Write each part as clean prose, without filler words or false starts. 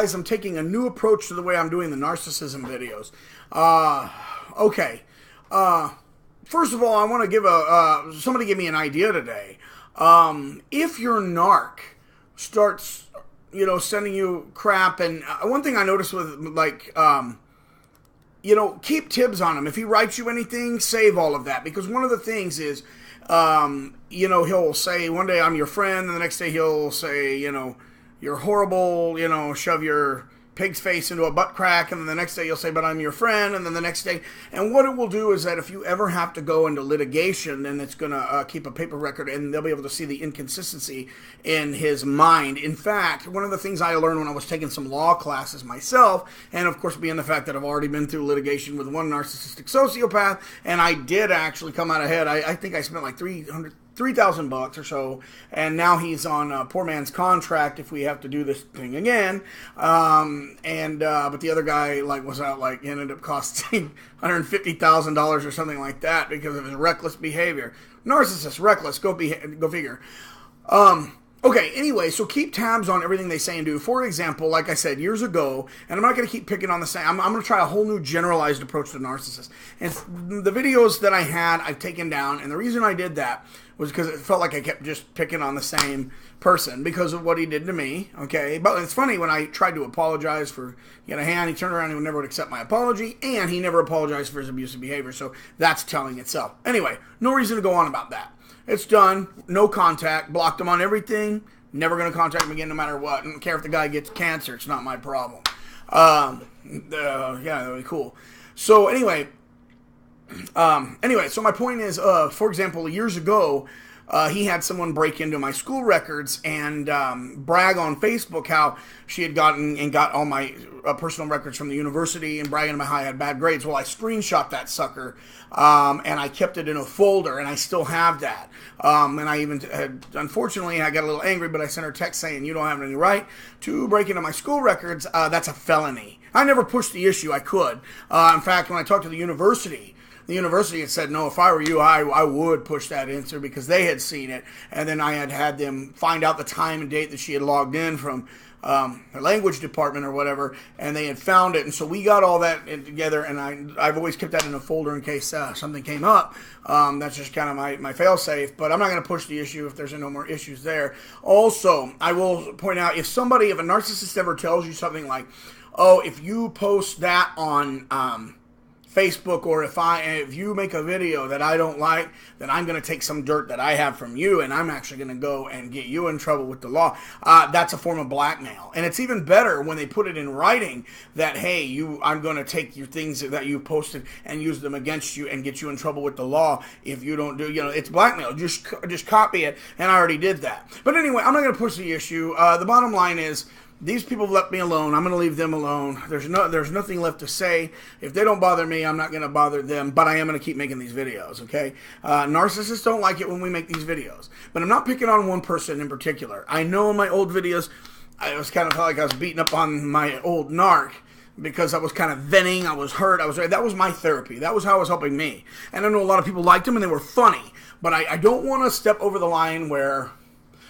Guys, I'm taking a new approach to the way I'm doing the narcissism videos. Okay. First of all, I want to give somebody give me an idea today. If your narc starts, sending you crap, and one thing I noticed with, like, keep tabs on him. If he writes you anything, save all of that. Because one of the things is, he'll say one day I'm your friend, and the next day he'll say, you're horrible, shove your pig's face into a butt crack, and then the next day you'll say, but I'm your friend, and then the next day, and what it will do is that if you ever have to go into litigation, then it's going to keep a paper record, and they'll be able to see the inconsistency in his mind. In fact, one of the things I learned when I was taking some law classes myself, and of course being the fact that I've already been through litigation with one narcissistic sociopath, and I did actually come out ahead. I think I spent like $3,000 or so, and now he's on poor man's contract if we have to do this thing again. But the other guy was out ended up costing $150,000 or something like that because of his reckless behavior. Narcissist, reckless, go figure. Okay, anyway, so keep tabs on everything they say and do. For example, like I said, years ago, and I'm not going to keep picking on the same, I'm going to try a whole new generalized approach to narcissists. And the videos that I had, I've taken down, and the reason I did that was because it felt like I kept just picking on the same person because of what he did to me, okay? But it's funny, when I tried to apologize for getting a hand, he turned around and never would accept my apology, and he never apologized for his abusive behavior, so that's telling itself. Anyway, no reason to go on about that. It's done. No contact. Blocked him on everything. Never going to contact him again no matter what. I don't care if the guy gets cancer. It's not my problem. Yeah, that would be cool. So anyway, so my point is, for example, years ago, he had someone break into my school records and brag on Facebook how she had got all my personal records from the university and bragging about how I had bad grades. Well, I screenshot that sucker and I kept it in a folder, and I still have that. And I even unfortunately, I got a little angry, but I sent her a text saying, you don't have any right to break into my school records. That's a felony. I never pushed the issue. I could. In fact, when I talked to the university had said, no, if I were you, I would push that answer because they had seen it. And then I had them find out the time and date that she had logged in from her language department or whatever, and they had found it. And so we got all that together, and I've always kept that in a folder in case something came up. That's just kind of my fail-safe, but I'm not going to push the issue if there's no more issues there. Also, I will point out, if a narcissist ever tells you something like, oh, if you post that on Facebook, or if you make a video that I don't like, then I'm going to take some dirt that I have from you, and I'm actually going to go and get you in trouble with the law. That's a form of blackmail. And it's even better when they put it in writing that, hey, I'm going to take your things that you posted and use them against you and get you in trouble with the law if you don't do, it's blackmail. Just copy it, and I already did that. But anyway, I'm not going to push the issue. The bottom line is, these people have left me alone. I'm going to leave them alone. There's nothing left to say. If they don't bother me, I'm not going to bother them, but I am going to keep making these videos, okay? Narcissists don't like it when we make these videos, but I'm not picking on one person in particular. I know in my old videos, I was kind of like I was beating up on my old narc because I was kind of venting. I was hurt. That was my therapy. That was how it was helping me. And I know a lot of people liked them and they were funny, but I don't want to step over the line where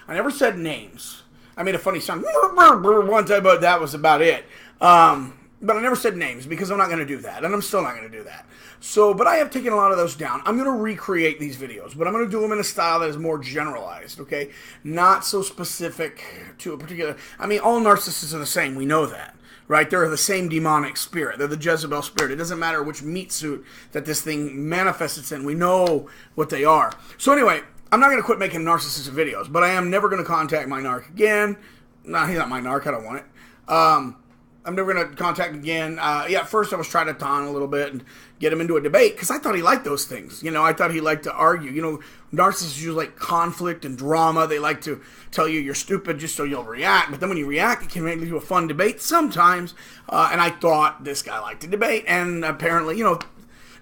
I never said names. I made a funny sound one time, but that was about it. But I never said names because I'm not going to do that, and I'm still not going to do that. So, but I have taken a lot of those down. I'm going to recreate these videos, but I'm going to do them in a style that is more generalized, okay? Not so specific to a particular... I mean, all narcissists are the same. We know that, right? They're the same demonic spirit. They're the Jezebel spirit. It doesn't matter which meat suit that this thing manifests in. We know what they are. So anyway, I'm not going to quit making narcissistic videos, but I am never going to contact my narc again. No, he's not my narc. I don't want it. I'm never going to contact again. At first I was trying to taunt a little bit and get him into a debate because I thought he liked those things. I thought he liked to argue. Narcissists usually like conflict and drama. They like to tell you you're stupid just so you'll react. But then when you react, it can make you a fun debate sometimes. And I thought this guy liked to debate. And apparently,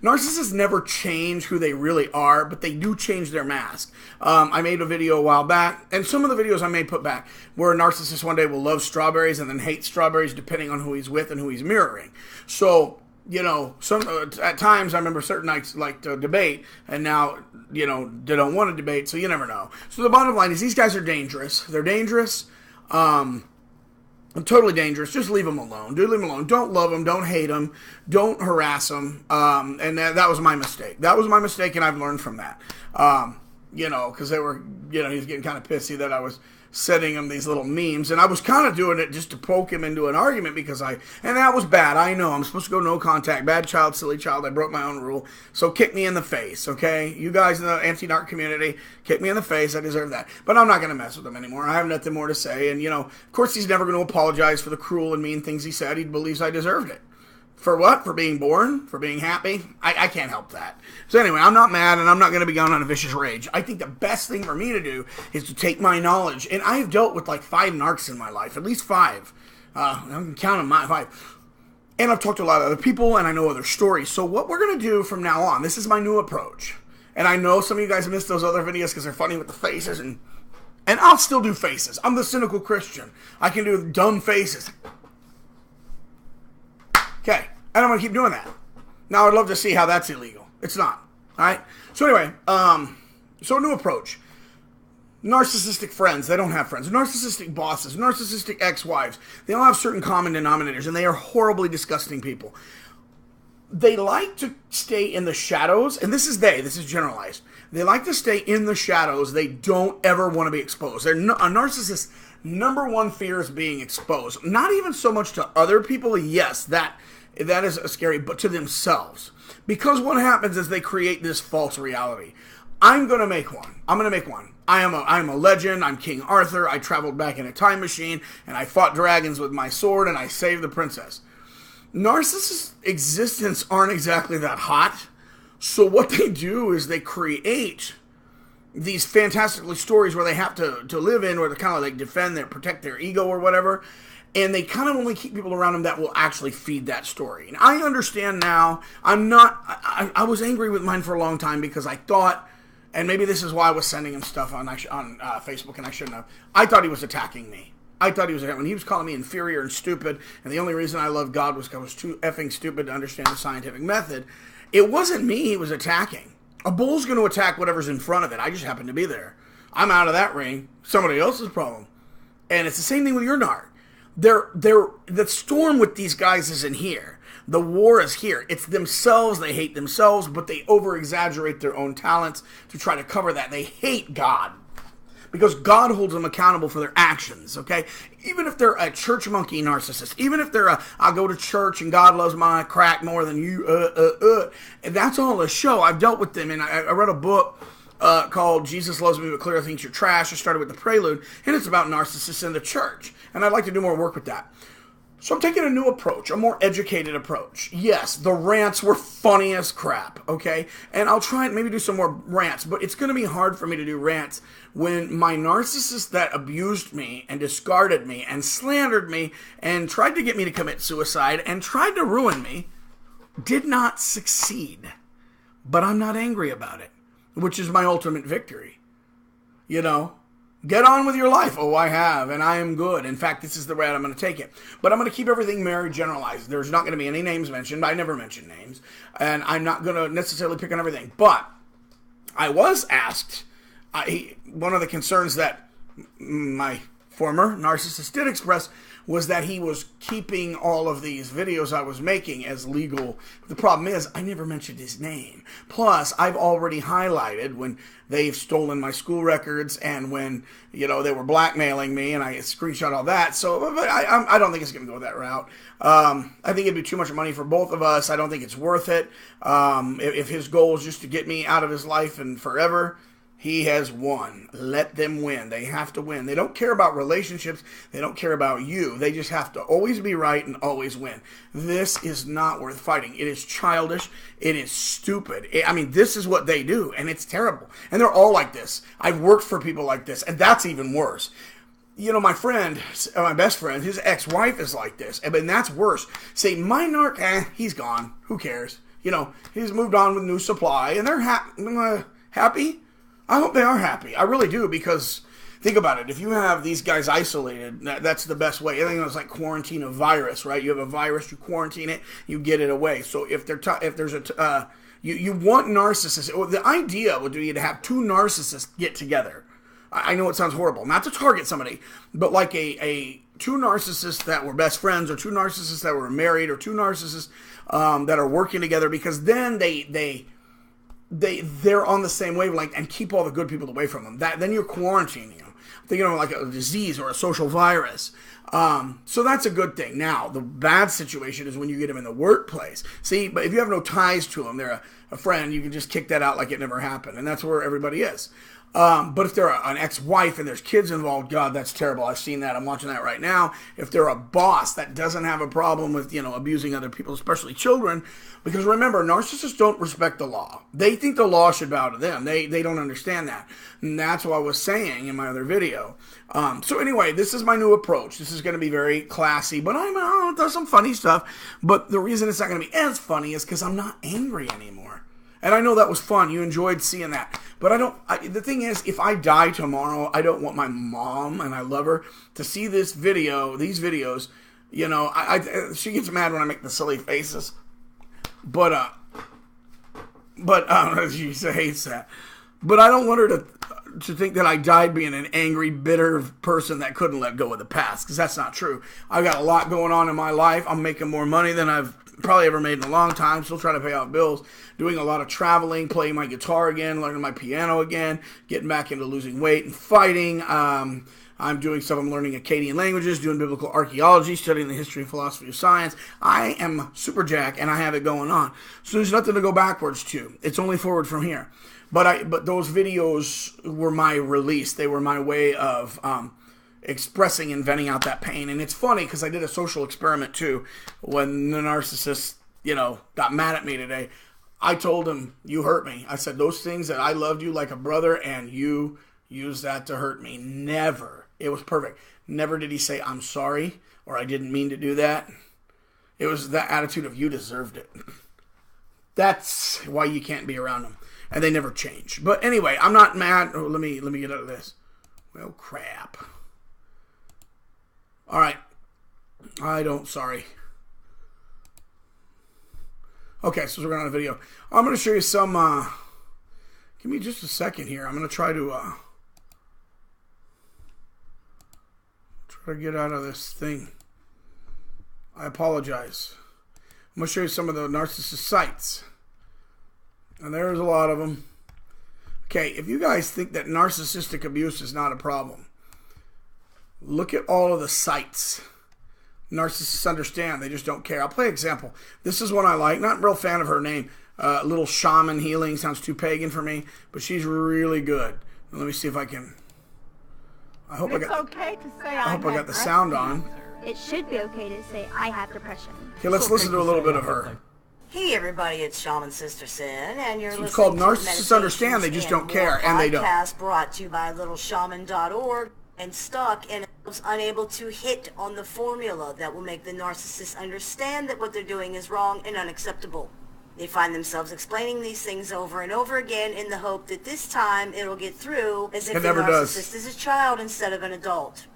narcissists never change who they really are, but they do change their mask. I made a video a while back, and some of the videos I may put back, where a narcissist one day will love strawberries and then hate strawberries depending on who he's with and who he's mirroring. So, at times I remember certain nights like to debate, and now, they don't want to debate, so you never know. So the bottom line is these guys are dangerous. They're dangerous. Totally dangerous. Just leave them alone. Do leave them alone. Don't love them. Don't hate them. Don't harass them. And that was my mistake. That was my mistake, and I've learned from that. Because they were, he was getting kind of pissy that I was sending him these little memes, and I was kind of doing it just to poke him into an argument and that was bad. I know I'm supposed to go no contact. Bad child, silly child. I broke my own rule. So kick me in the face, okay? You guys in the anti-narc community, kick me in the face. I deserve that. But I'm not going to mess with him anymore. I have nothing more to say. And, of course he's never going to apologize for the cruel and mean things he said. He believes I deserved it. For what? For being born? For being happy? I can't help that. So anyway, I'm not mad, and I'm not going to be going on a vicious rage. I think the best thing for me to do is to take my knowledge, and I have dealt with like 5 narcs in my life, at least 5. I can count them, 5. And I've talked to a lot of other people, and I know other stories. So what we're going to do from now on, this is my new approach. And I know some of you guys missed those other videos because they're funny with the faces, and I'll still do faces. I'm the cynical Christian. I can do dumb faces. Okay, and I'm going to keep doing that. Now, I'd love to see how that's illegal. It's not. All right? So anyway, so a new approach. Narcissistic friends, they don't have friends. Narcissistic bosses, narcissistic ex-wives, they all have certain common denominators, and they are horribly disgusting people. They like to stay in the shadows, and this is generalized. They like to stay in the shadows. They don't ever want to be exposed. A narcissist's number one fear is being exposed. Not even so much to other people. Yes, that is scary, but to themselves. Because what happens is they create this false reality. I'm going to make one. I am a legend. I'm King Arthur. I traveled back in a time machine, and I fought dragons with my sword, and I saved the princess. Narcissists' existence aren't exactly that hot. So what they do is they create these fantastically stories where they have to live in, where they kind of like protect their ego or whatever. And they kind of only keep people around them that will actually feed that story. And I understand now. I was angry with mine for a long time because I thought, and maybe this is why I was sending him stuff on Facebook, and I shouldn't have. I thought he was attacking me. When he was calling me inferior and stupid, and the only reason I loved God was because I was too effing stupid to understand the scientific method. It wasn't me he was attacking. A bull's going to attack whatever's in front of it. I just happen to be there. I'm out of that ring. Somebody else's problem. And it's the same thing with your narc. The storm with these guys isn't here. The war is here. It's themselves. They hate themselves, but they over-exaggerate their own talents to try to cover that. They hate God because God holds them accountable for their actions, okay? Even if they're a church monkey narcissist, even if they're I go to church and God loves my crack more than you, and that's all a show. I've dealt with them, and I read a book called Jesus Loves Me But Clearly Thinks You're Trash. I started with the prelude, and it's about narcissists in the church, and I'd like to do more work with that. So I'm taking a new approach, a more educated approach. Yes, the rants were funny as crap, okay? And I'll try and maybe do some more rants, but it's going to be hard for me to do rants when my narcissist that abused me and discarded me and slandered me and tried to get me to commit suicide and tried to ruin me did not succeed. But I'm not angry about it, which is my ultimate victory. Get on with your life. Oh, I have, and I am good. In fact, this is the route I'm going to take it. But I'm going to keep everything very generalized. There's not going to be any names mentioned. I never mention names. And I'm not going to necessarily pick on everything. But I was asked, one of the concerns that my former narcissist did express was that he was keeping all of these videos I was making as legal. The problem is, I never mentioned his name. Plus, I've already highlighted when they've stolen my school records and when, they were blackmailing me, and I screenshot all that. So I don't think it's going to go that route. I think it'd be too much money for both of us. I don't think it's worth it. If his goal is just to get me out of his life and forever, he has won. Let them win. They have to win. They don't care about relationships. They don't care about you. They just have to always be right and always win. This is not worth fighting. It is childish. It is stupid. This is what they do, and it's terrible. And they're all like this. I've worked for people like this, and that's even worse. My friend, my best friend, his ex-wife is like this, and that's worse. Say, my narc, he's gone. Who cares? He's moved on with new supply, and they're happy. I hope they are happy. I really do, because think about it. If you have these guys isolated, that's the best way. I think it's like quarantine a virus, right? You have a virus, you quarantine it, you get it away. So if there's you want narcissists. The idea would be to have 2 narcissists get together. I know it sounds horrible, not to target somebody, but like two narcissists that were best friends, or two narcissists that were married, or two narcissists that are working together, because then they're on the same wavelength and keep all the good people away from them. Then you're quarantining them. Thinking of like a disease or a social virus. So that's a good thing. Now, the bad situation is when you get them in the workplace. See, but if you have no ties to them, they're a friend, you can just kick that out like it never happened. And that's where everybody is. But if they're an ex-wife and there's kids involved, God, that's terrible. I've seen that. I'm watching that right now. If they're a boss that doesn't have a problem with, abusing other people, especially children, because remember, narcissists don't respect the law. They think the law should bow to them. They don't understand that. And that's what I was saying in my other video. So anyway, this is my new approach. This is going to be very classy, but there's some funny stuff. But the reason it's not going to be as funny is because I'm not angry anymore. And I know that was fun. You enjoyed seeing that. But the thing is, if I die tomorrow, I don't want my mom, and I love her, to see these videos. She gets mad when I make the silly faces. But she hates that. But I don't want her to think that I died being an angry, bitter person that couldn't let go of the past, because that's not true. I've got a lot going on in my life. I'm making more money than I've probably ever made in a long time, still trying to pay off bills, doing a lot of traveling, playing my guitar again, learning my piano again, getting back into losing weight and fighting. I'm doing stuff. I'm learning Akkadian languages, doing biblical archaeology, studying the history and philosophy of science. I am super jack, and I have it going on. So there's nothing to go backwards to. It's only forward from here. But those videos were my release. They were my way of expressing and venting out that pain. And it's funny because I did a social experiment too. When the narcissist, got mad at me today, I told him, "You hurt me." I said, "Those things that I loved you like a brother, and you used that to hurt me." Never. It was perfect. Never did he say, "I'm sorry," or "I didn't mean to do that." It was that attitude of, "You deserved it." That's why you can't be around them. And they never change. But anyway, I'm not mad. Oh, let me get out of this. Well, crap. All right. Sorry. Okay, so we're on a video. I'm going to show you some, give me just a second here. I'm going to try to get out of this thing. I apologize. I'm going to show you some of the narcissist sites. And there's a lot of them. Okay, if you guys think that narcissistic abuse is not a problem, look at all of the sites. Narcissists understand. They just don't care. I'll play an example. This is one I like. Not a real fan of her name. Little Shaman Healing. Sounds too pagan for me. But she's really good. Let me see if I can... I hope I got the sound on. It should be okay to say, "I have depression." Okay, let's listen to a little bit of her. Hey everybody, it's Shaman Sister Sin, and you're So it's listening called to Narcissists Understand, they just don't care, and they don't. Podcast brought to you by littleshaman.org, and stuck and unable to hit on the formula that will make the narcissist understand that what they're doing is wrong and unacceptable. They find themselves explaining these things over and over again in the hope that this time it'll get through, as if the narcissist is a child instead of an adult.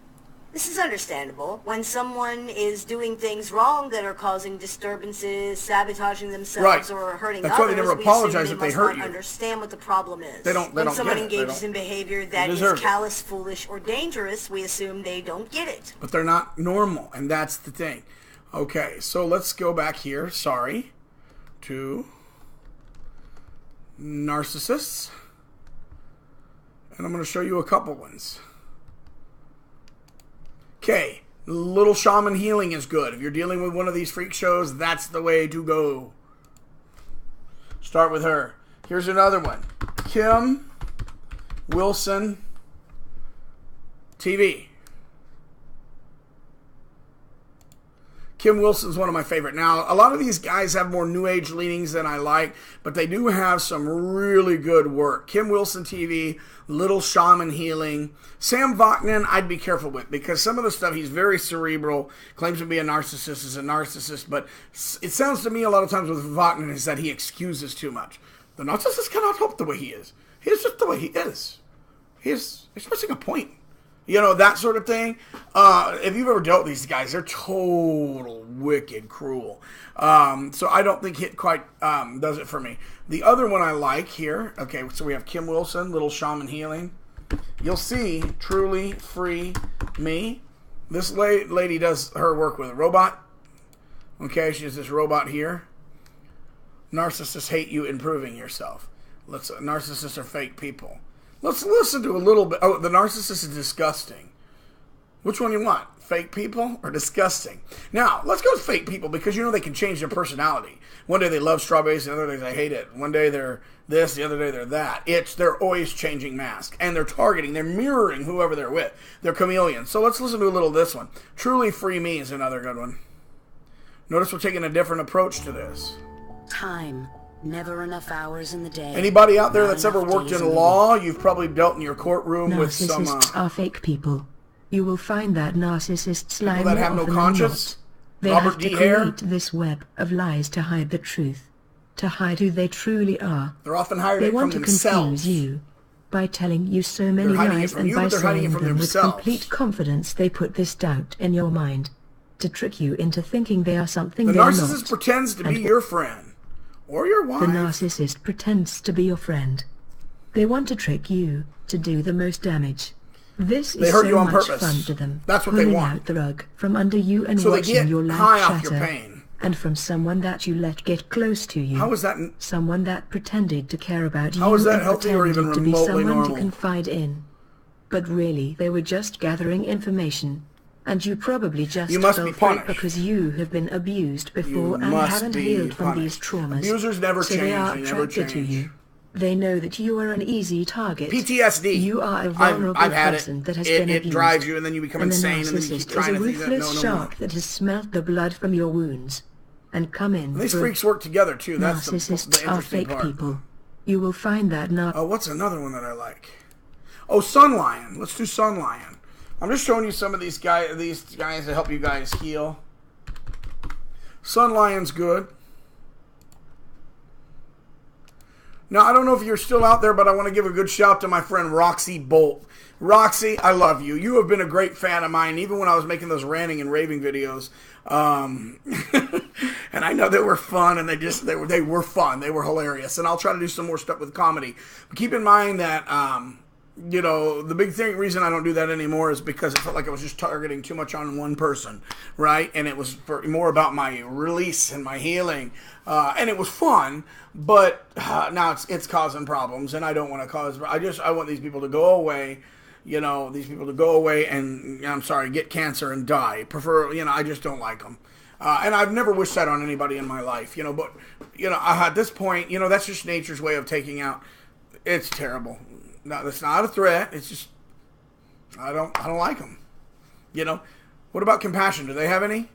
This is understandable. When someone is doing things wrong that are causing disturbances, sabotaging themselves, or hurting others, why they never apologize if they hurt you. Understand what the problem is. They don't when get someone it. engages in behavior that is callous, foolish, or dangerous, we assume they don't get it. But they're not normal, and that's the thing. Okay, so let's go back here, to narcissists. And I'm going to show you a couple ones. Okay, Little Shaman Healing is good. If you're dealing with one of these freak shows, that's the way to go. Start with her. Here's another one. Kim Wilson TV. Kim Wilson's one of my favorite. Now, a lot of these guys have more New Age leanings than I like, but they do have some really good work. Kim Wilson TV, Little Shaman Healing. Sam Vaknin, I'd be careful with, because some of the stuff, he's very cerebral, claims to be a narcissist, is a narcissist, but it sounds to me a lot of times with Vaknin is that he excuses too much. The narcissist cannot help the way he is. He's just the way he is. He's missing a point. That sort of thing. If you've ever dealt with these guys, they're total wicked cruel. So I don't think Hit quite does it for me. The other one I like here, okay, so we have Kim Wilson, Little Shaman Healing. you'll see Truly Free Me. This lady does her work with a robot. Okay, she has this robot here. Narcissists hate you improving yourself. Narcissists are fake people. Let's listen to a little bit. Oh, the narcissist is disgusting. Which one you want? Fake people or disgusting? Now, let's go with fake people because you know they can change their personality. One day they love strawberries, the other day they hate it. One day they're this, the other day they're that. They're always changing masks. And they're targeting, they're mirroring whoever they're with. They're chameleons. So let's listen to a little of this one. Truly Free Me is another good one. Notice we're taking a different approach to this. Time. Never enough hours in the day. Anybody out there that's ever worked in law, you've probably dealt in your courtroom with some... Narcissists are fake people. You will find that narcissists lie people that more have no often conscience. than not. They Robert have to D. Hare. create this web of lies to hide the truth, to hide who they truly are. They're often hired They from want to themselves. confuse you by telling you so many They're hiding it lies, from and you, by but they're hiding it saying from them with themselves. complete confidence they put this doubt in your mind, to trick you into thinking they are something The they are narcissist not. pretends to be And your friend. Or your wife. The narcissist pretends to be your friend. They want to trick you to do the most damage. This They is hurt so you on much purpose. fun to them. That's what they pulling want. out the rug from under you and So they watching get your life high off shatter. your pain. And from someone that you let get close to you. How is that... Someone that pretended to care about you. How is that and healthy or even pretended to be remotely someone normal? to confide in. But really, they were just gathering information. And you probably just You must fell be for it punished. because you have been abused before and must haven't be healed from punished. these traumas. Abusers never so change, they are they never attracted to change. you. They know that you are an easy target. PTSD. You are a vulnerable I've had person it. that has It been abused. drives you and then you become And the insane and then you keep narcissist is trying a to think that ruthless no more. shark that has smelt the blood from your wounds and come in. These for freaks work together too. That's the narcissists are interesting fake part. people. You will find that not. Oh, what's another one that I like? Oh, Sun Lion. Let's do Sun Lion. I'm just showing you some of these guys to help you guys heal. Sun Lion's good. Now, I don't know if you're still out there, but I want to give a good shout to my friend Roxy Bolt. Roxy, I love you. You have been a great fan of mine, even when I was making those ranting and raving videos. And I know they were fun, and they were fun. They were hilarious. And I'll try to do some more stuff with comedy. But keep in mind that, you know, the big reason I don't do that anymore is because it felt like I was just targeting too much on one person, right? And it was more about my release and my healing. And it was fun, but now it's causing problems, and I don't want to cause. I want these people to go away. You know, these people to go away and, I'm sorry, get cancer and die. I just don't like them. And I've never wished that on anybody in my life, you know, but, you know, at this point, you know, that's just nature's way of taking out. It's terrible. No, that's not a threat. It's just, I don't like them. You know, what about compassion? Do they have any?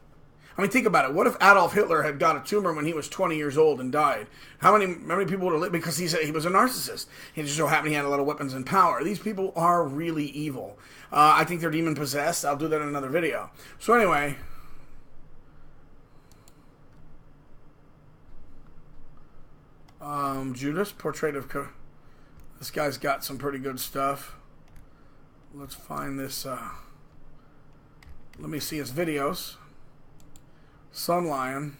I mean, think about it. What if Adolf Hitler had got a tumor when he was 20 years old and died? How many people would have lived? Because he was a narcissist. He just so happened he had a lot of weapons and power. These people are really evil. I think they're demon possessed. I'll do that in another video. So anyway, Judas, portrait of. This guy's got some pretty good stuff. Let's find this. Let me see his videos. Sun Lion.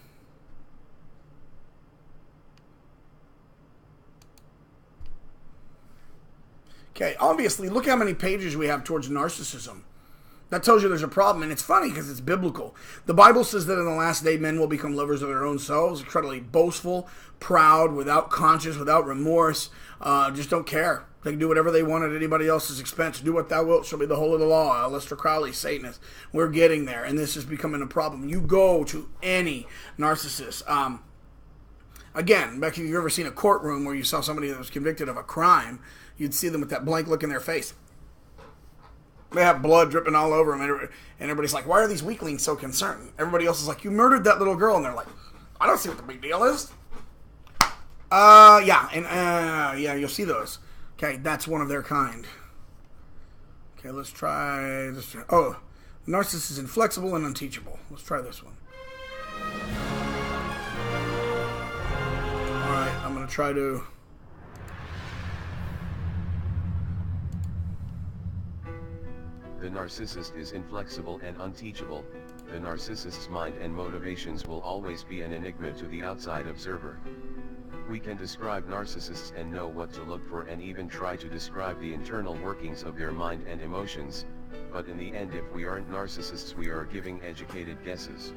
Okay, obviously, look how many pages we have towards narcissism. That tells you there's a problem, and it's funny because it's biblical. The Bible says that in the last day, men will become lovers of their own selves, incredibly boastful, proud, without conscience, without remorse, just don't care. They can do whatever they want at anybody else's expense. Do what thou wilt shall be the whole of the law. Lester Crowley, Satanist. We're getting there, and this is becoming a problem. You go to any narcissist. Again, Becky, if you've ever seen a courtroom where you saw somebody that was convicted of a crime, you'd see them with that blank look in their face. They have blood dripping all over them, and everybody's like, why are these weaklings so concerned? Everybody else is like, you murdered that little girl, and they're like, I don't see what the big deal is. Yeah, you'll see those. Okay, that's one of their kind. Okay, let's try this. Oh, narcissist is inflexible and unteachable. Let's try this one. Alright, I'm going to try to... The narcissist is inflexible and unteachable. The narcissist's mind and motivations will always be an enigma to the outside observer. We can describe narcissists and know what to look for and even try to describe the internal workings of their mind and emotions, but in the end if we aren't narcissists we are giving educated guesses.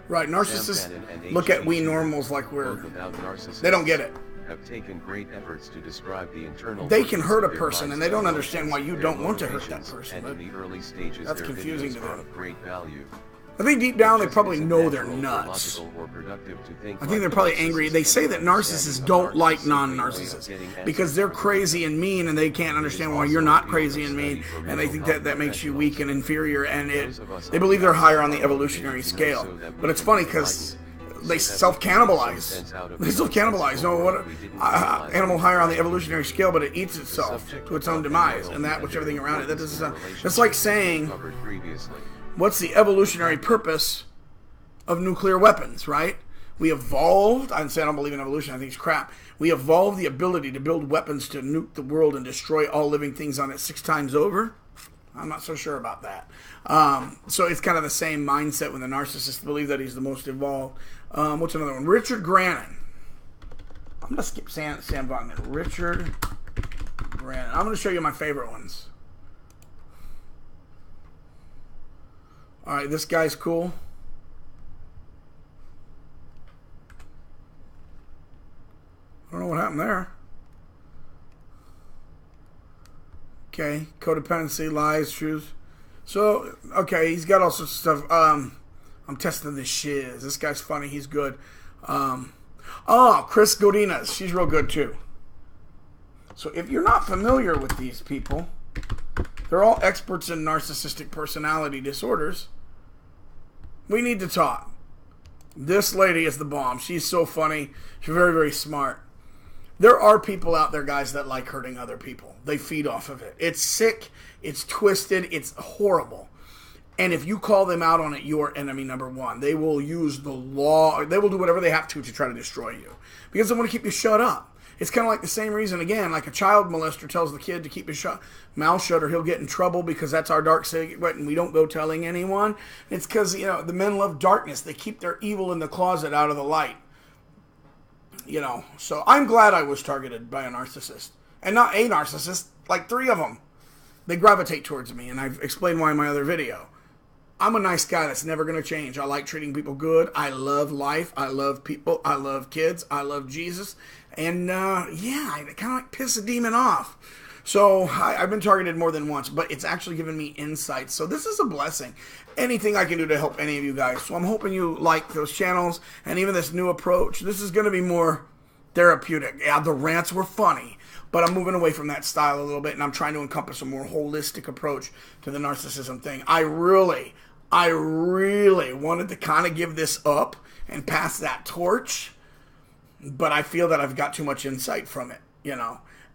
Right, narcissists look at we normals like they don't get it. Have taken great efforts to describe the internal. They can hurt a person and they don't understand why you don't want to hurt that person. And in the early stages, that's confusing to them. Of great value. I think deep down they probably know they're nuts. I think they're probably angry. They say that narcissists don't like non-narcissists because they're crazy and mean and they can't understand why you're not crazy and mean, and they think that makes you weak and inferior, and they believe they're higher on the evolutionary scale. But it's funny because they self-cannibalize. They self-cannibalize. No, what animal higher on the evolutionary scale, but it eats itself to its own demise, and that which everything around it. That doesn't. It's like saying, what's the evolutionary purpose of nuclear weapons, right? We evolved, I don't believe in evolution, I think it's crap. We evolved the ability to build weapons to nuke the world and destroy all living things on it 6 times over. I'm not so sure about that. So it's kind of the same mindset when the narcissist believes that he's the most evolved. What's another one? Richard Grannon. I'm going to skip Sam Vogman. Richard Grannon. I'm going to show you my favorite ones. Alright, this guy's cool. I don't know what happened there. Okay, codependency, lies, truth. So, okay, he's got all sorts of stuff. I'm testing this shiz. This guy's funny. He's good. Chris Godinez. She's real good, too. So if you're not familiar with these people, they're all experts in narcissistic personality disorders. We need to talk. This lady is the bomb. She's so funny. She's very, very smart. There are people out there, guys, that like hurting other people. They feed off of it. It's sick. It's twisted. It's horrible. And if you call them out on it, you're enemy number one. They will use the law. They will do whatever they have to try to destroy you. Because they want to keep you shut up. It's kind of like the same reason, again, like a child molester tells the kid to keep his mouth shut or he'll get in trouble because that's our dark secret and we don't go telling anyone. It's because, the men love darkness. They keep their evil in the closet out of the light. So I'm glad I was targeted by a narcissist. And not a narcissist, like 3 of them. They gravitate towards me, and I've explained why in my other video. I'm a nice guy that's never going to change. I like treating people good. I love life. I love people. I love kids. I love Jesus. And, I kind of like piss a demon off. So I've been targeted more than once, but it's actually given me insights. So this is a blessing. Anything I can do to help any of you guys. So I'm hoping you like those channels and even this new approach. This is going to be more therapeutic. Yeah, the rants were funny, but I'm moving away from that style a little bit, and I'm trying to encompass a more holistic approach to the narcissism thing. I really wanted to kind of give this up and pass that torch, but I feel that I've got too much insight from it,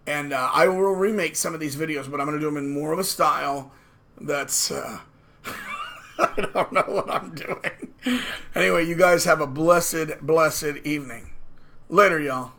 And I will remake some of these videos, but I'm going to do them in more of a style that's... I don't know what I'm doing. Anyway, you guys have a blessed, blessed evening. Later, y'all.